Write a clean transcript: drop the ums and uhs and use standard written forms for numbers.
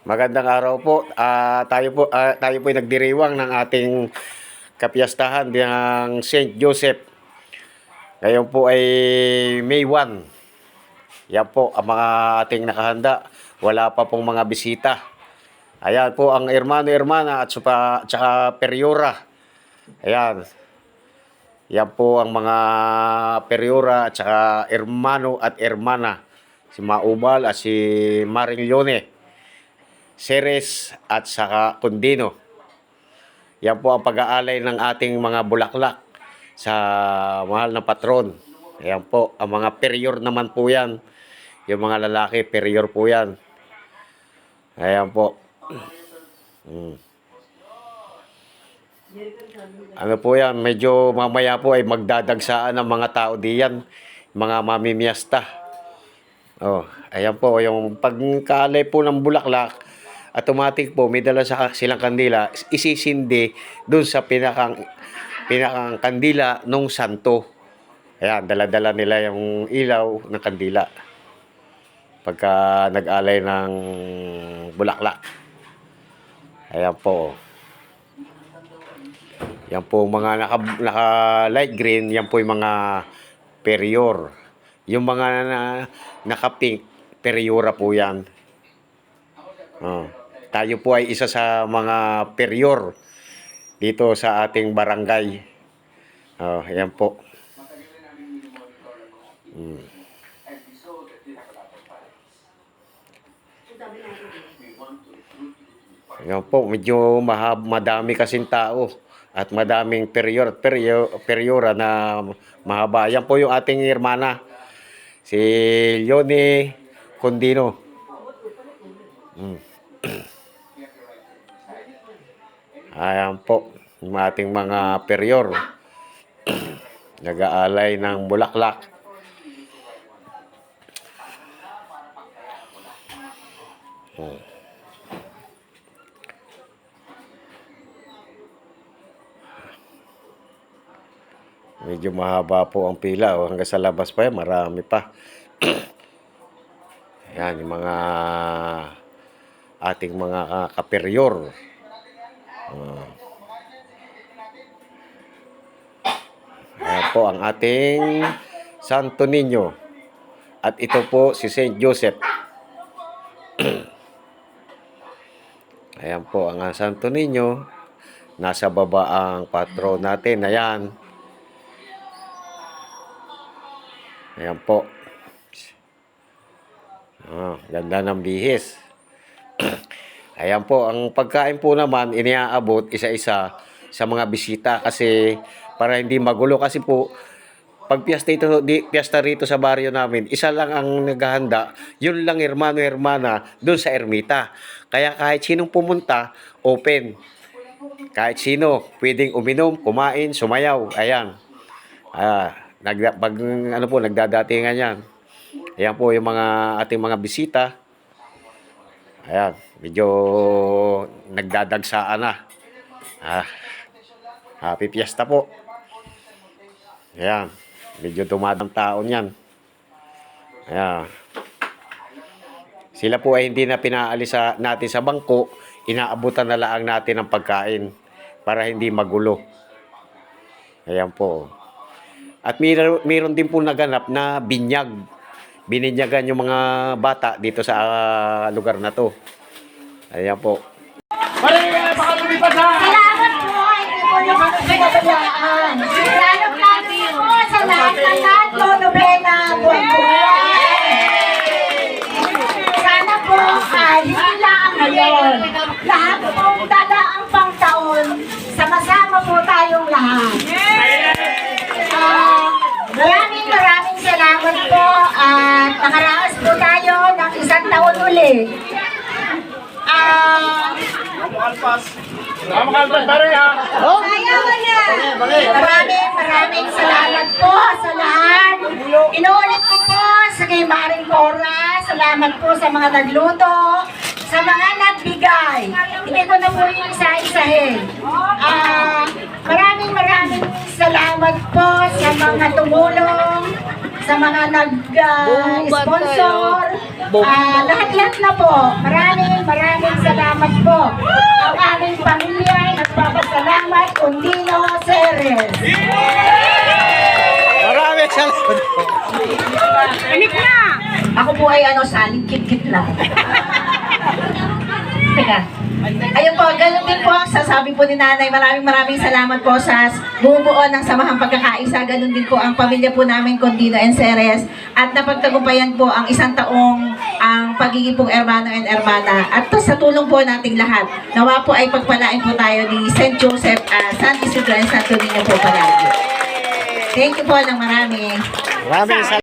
Magandang araw po. Tayo po ay nagdiriwang ng ating kapiyastahan ng St. Joseph. Ngayon po ay May 1. Yan po ang mga ating nakahanda. Wala pa pong mga bisita. Ayan po ang hermano-hermana at saka Periora. Ayan. Yan po ang mga Periora at saka hermano at hermana. Si Maubal at si Maring Leone. Ceres at saka Condino. Yan po ang pag-aalay ng ating mga bulaklak sa mahal na patron. Yan po, ang mga perior naman po yan. Yung mga lalaki, perior po yan. Ayan po. Ano po yan, medyo mamaya po ay magdadagsaan ng mga tao diyan. Mga mamimiesta. Oh, ayan po, yung pagkaalay po ng bulaklak, automatic po may dala silang kandila, isisindi dun sa pinakang kandila nung santo. Ayan, dala-dala nila yung ilaw ng kandila pagka nag-alay ng bulaklak. Ayan po. Yan po mga naka light green, yan po yung mga perior. Yung mga naka-pink, periora po yan. Oh. Tayo po ay isa sa mga perior dito sa ating barangay. Oh, ayan po. Ayan po, medyo madami kasing tao at madaming periora na mahaba. Ayan po yung ating hermana, si Leone Condino. Ayan po, yung ating mga perior. Nag-aalay ng bulaklak. Medyo mahaba po ang pila. Hanggang sa labas pa yan, marami pa. Ayan, yung mga ating mga kaperior. Ayan po ang ating Santo Niño. At ito po si St. Joseph. Ayan po ang Santo Niño. Nasa baba ang patron natin. Ayan. Ayan po. Ganda ng bihis. Ayan po, ang pagkain po naman iniaabot isa-isa sa mga bisita kasi para hindi magulo kasi po pag piyesta rito sa baryo namin, isa lang ang naghahanda, yun lang hermano-hermana doon sa ermita. Kaya kahit sinong pumunta, open. Kahit sino, pwedeng uminom, kumain, sumayaw. Ayan. Nagdadatingan yan. Ayan po yung mga ating mga bisita. Ayan, medyo nagdadagsaan na. Happy Fiesta po. Ayan, medyo dumadang taon yan. Ayan. Sila po ay hindi na pinaalis natin sa bangko, inaabutan na lang natin ng pagkain para hindi magulo. Ayan po. At mayroon din po naganap na binyag. Bininyagan yung mga bata dito sa lugar na to. Ayan po. Salamat po, hindi po yung pinabayaan. Lalo-lalo po sa lahat ng Santo Novena buwan-buwan. Sana po ay hindi lang ngayon. Lahat pong dala ang pangtaon. Sama-sama po tayong lahat. Maraming salamat po at nakaraos po tayo ng isang taon uli. Maraming salamat po sa lahat. Inuulit ko po sa kay Maring Cora, salamat po sa mga nagluto, sa mga nagbigay. Hindi ko na po yung isa-isahin. Maraming salamat po sa mga tumulong, sa mga nag-sponsor, lahat-lahat na po. Maraming salamat po. Ang aming pamilya ay nagpapasalamat, Condino Ceres. Maraming salamat. Ako po ay saling kit-kit lang. Teka. Ayun po, ganun din po ang sasabi po ni Nanay. Maraming salamat po sa bumubuo ng Samahang Pagkakaisa. Ganun din po ang pamilya po namin, Condino and Ceres. At napagtagumpayan po ang isang taong ang pagiging pong Hermano and Hermana. At sa tulong po nating lahat, nawa po ay pagpalain po tayo ni St. Joseph, San Isidro and Santo Niño po palagi. Thank you po ng marami. Maraming salamat.